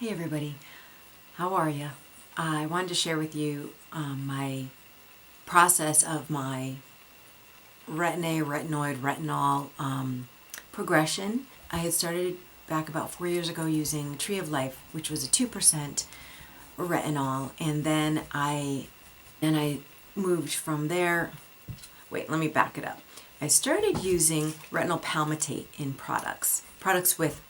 Hey everybody, how are you? I wanted to share with you my process of my Retin A, Retinoid, Retinol progression. I had started back about 4 years ago using Tree of Life, which was a 2% retinol, and then I moved from there. Wait, let me back it up. I started using retinol palmitate in products with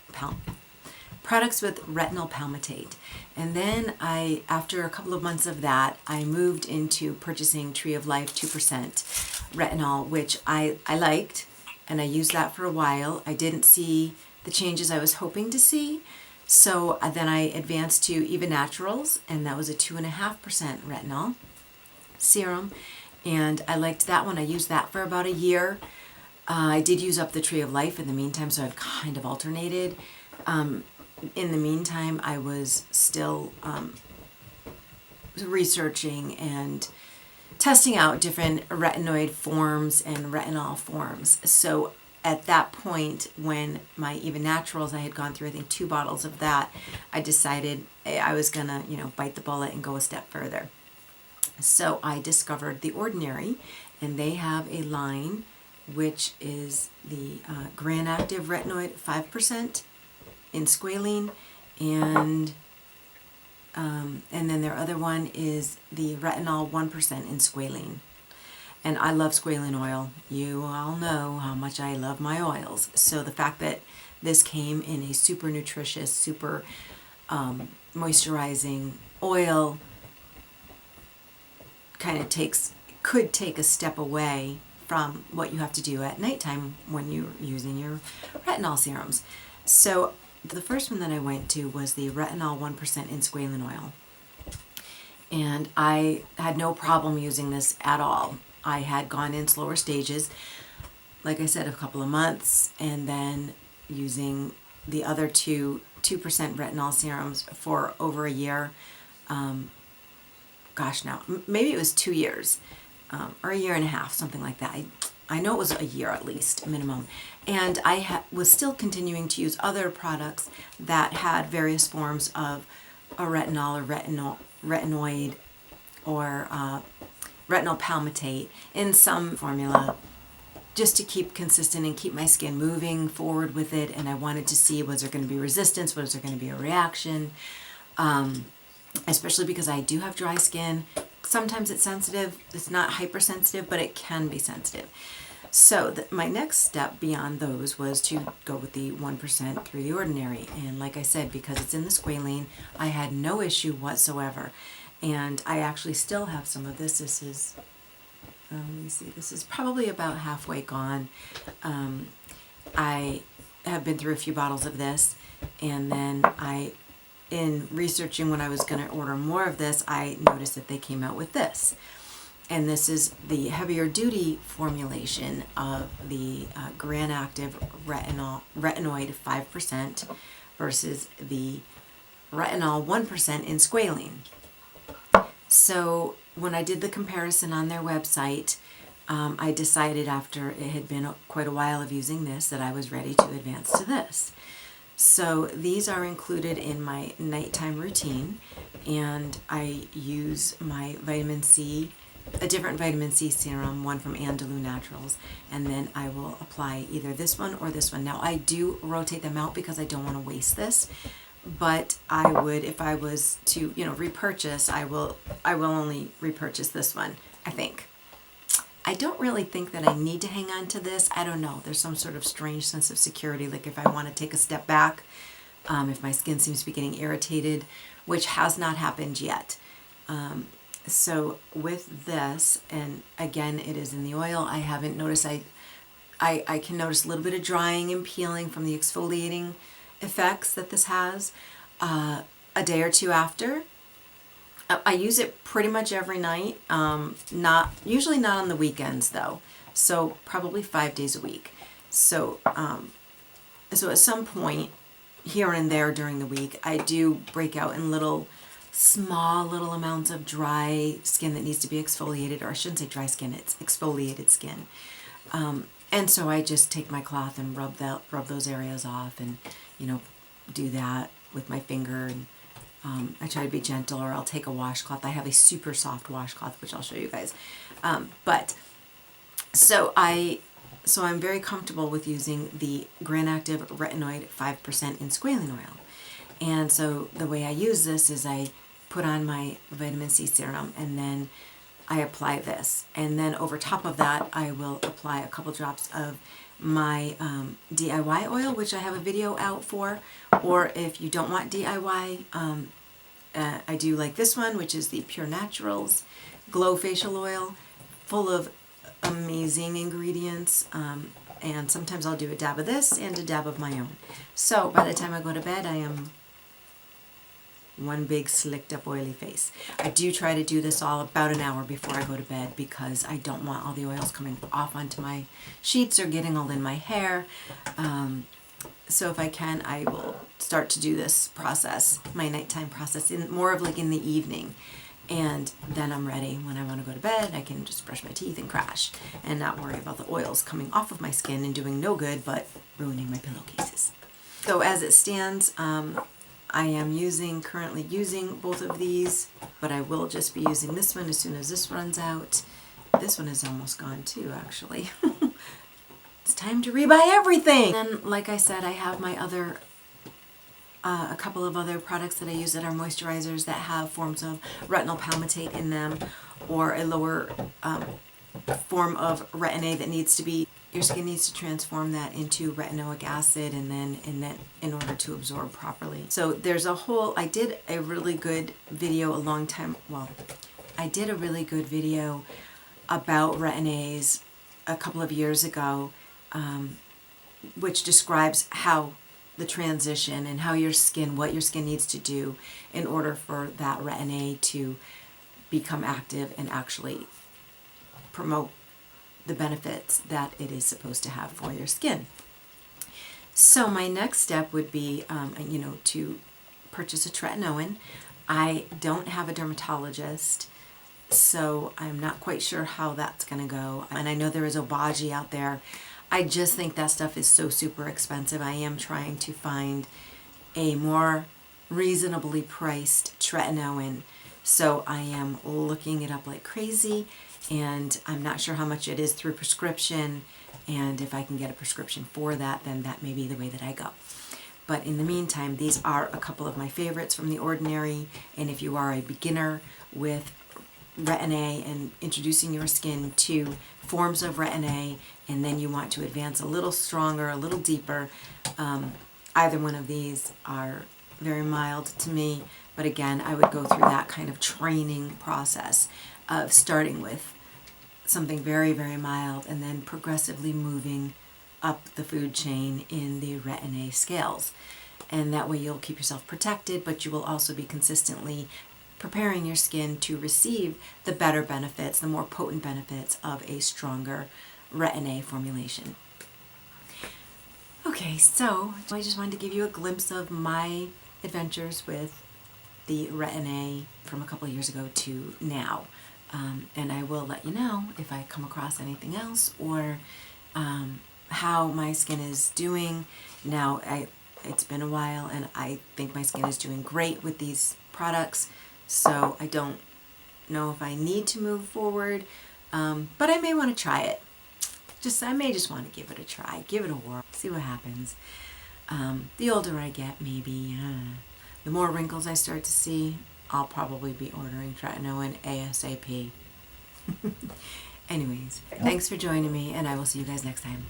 retinol palmitate. And then after a couple of months of that, I moved into purchasing Tree of Life 2% retinol, which I liked, and I used that for a while. I didn't see the changes I was hoping to see. So then I advanced to Even Naturals, and that was a 2.5% retinol serum. And I liked that one. I used that for about a year. I did use up the Tree of Life in the meantime, so I've kind of alternated. In the meantime, I was still researching and testing out different retinoid forms and retinol forms. So at that point, when my Even Naturals, I had gone through, I think, 2 bottles of that, I decided I was gonna, bite the bullet and go a step further. So I discovered The Ordinary, and they have a line which is the Grand Active Retinoid 5% in Squalene, and then their other one is the Retinol 1% in Squalene. And I love Squalene oil. You all know how much I love my oils. So the fact that this came in a super nutritious, super moisturizing oil kind of could take a step away from what you have to do at nighttime when you're using your retinol serums. So the first one that I went to was the Retinol 1% in Squalene oil. And I had no problem using this at all. I had gone in slower stages, like I said, a couple of months, and then using the other 2% retinol serums for over a year. Maybe it was 2 years, or a year and a half, something like that. I know it was a year at least, minimum. And I was still continuing to use other products that had various forms of a retinol or retinoid or retinol palmitate in some formula, just to keep consistent and keep my skin moving forward with it. And I wanted to see, was there going to be resistance? Was there going to be a reaction? Especially because I do have dry skin. Sometimes it's sensitive. It's not hypersensitive, but it can be sensitive. So my next step beyond those was to go with the 1% through The Ordinary. And like I said, because it's in the Squalene, I had no issue whatsoever. And I actually still have some of this. This is, let me see, this is probably about halfway gone. I have been through a few bottles of this, and then in researching when I was going to order more of this, I noticed that they came out with this. And this is the heavier duty formulation of the Grand Active Retinoid 5% versus the Retinol 1% in Squalene. So when I did the comparison on their website, I decided after it had been quite a while of using this that I was ready to advance to this. So these are included in my nighttime routine, and I use my vitamin C, a different vitamin C serum, one from Andalou Naturals, and then I will apply either this one or this one. Now I do rotate them out because I don't want to waste this, but I would, if I was to, repurchase, I will only repurchase this one, I think. I don't really think that I need to hang on to this. I don't know. There's some sort of strange sense of security, like if I want to take a step back, if my skin seems to be getting irritated, which has not happened yet. So with this, and again, it is in the oil, I haven't noticed, I can notice a little bit of drying and peeling from the exfoliating effects that this has a day or two after. I use it pretty much every night, usually not on the weekends though, so probably 5 days a week. So so at some point here and there during the week, I do break out in small little amounts of dry skin that needs to be exfoliated, or I shouldn't say dry skin, it's exfoliated skin. And so I just take my cloth and rub those areas off, and do that with my finger, and I try to be gentle, or I'll take a washcloth. I have a super soft washcloth, which I'll show you guys. So I'm very comfortable with using the Grand Active Retinoid 5% in squalene oil. And so the way I use this is I put on my vitamin C serum, and then I apply this. And then over top of that, I will apply a couple drops of my DIY oil, which I have a video out for. Or if you don't want DIY, I do like this one, which is the Pure Naturals Glow Facial Oil, full of amazing ingredients, and sometimes I'll do a dab of this and a dab of my own. So by the time I go to bed, I am one big slicked up oily face. I do try to do this all about an hour before I go to bed, because I don't want all the oils coming off onto my sheets or getting all in my hair. So if I can, I will start to do this process, my nighttime process, in more of like in the evening. And then I'm ready. When I want to go to bed, I can just brush my teeth and crash and not worry about the oils coming off of my skin and doing no good but ruining my pillowcases. So as it stands, I am currently using both of these, but I will just be using this one as soon as this runs out. This one is almost gone too, actually. It's time to rebuy everything! And like I said, I have my other a couple of other products that I use that are moisturizers that have forms of retinol palmitate in them, or a lower form of Retin A that needs to be, your skin needs to transform that into retinoic acid, and then in order to absorb properly. So there's a whole, I did a really good video I did a really good video about Retin A's a couple of years ago, which describes how the transition and how what your skin needs to do in order for that Retin A to become active and actually promote the benefits that it is supposed to have for your skin. So my next step would be, to purchase a tretinoin. I don't have a dermatologist, so I'm not quite sure how that's going to go. And I know there is Obagi out there. I just think that stuff is so super expensive. I am trying to find a more reasonably priced tretinoin, so I am looking it up like crazy, and I'm not sure how much it is through prescription, and if I can get a prescription for that, then that may be the way that I go. But in the meantime, these are a couple of my favorites from The Ordinary, and if you are a beginner with Retin A and introducing your skin to forms of Retin A, and then you want to advance a little stronger, a little deeper, either one of these are very mild to me. But again, I would go through that kind of training process of starting with something very, very mild and then progressively moving up the food chain in the Retin A scales. And that way you'll keep yourself protected, but you will also be consistently preparing your skin to receive the better benefits, the more potent benefits of a stronger Retin A formulation. Okay, so I just wanted to give you a glimpse of my adventures with the Retin A from a couple of years ago to now. And I will let you know if I come across anything else, or how my skin is doing. Now, it's been a while, and I think my skin is doing great with these products, so I don't know if I need to move forward, but I may want to try it. I may just want to give it a try, give it a whirl, see what happens. The older I get, maybe, the more wrinkles I start to see, I'll probably be ordering tretinoin ASAP. Anyways, thanks for joining me, and I will see you guys next time.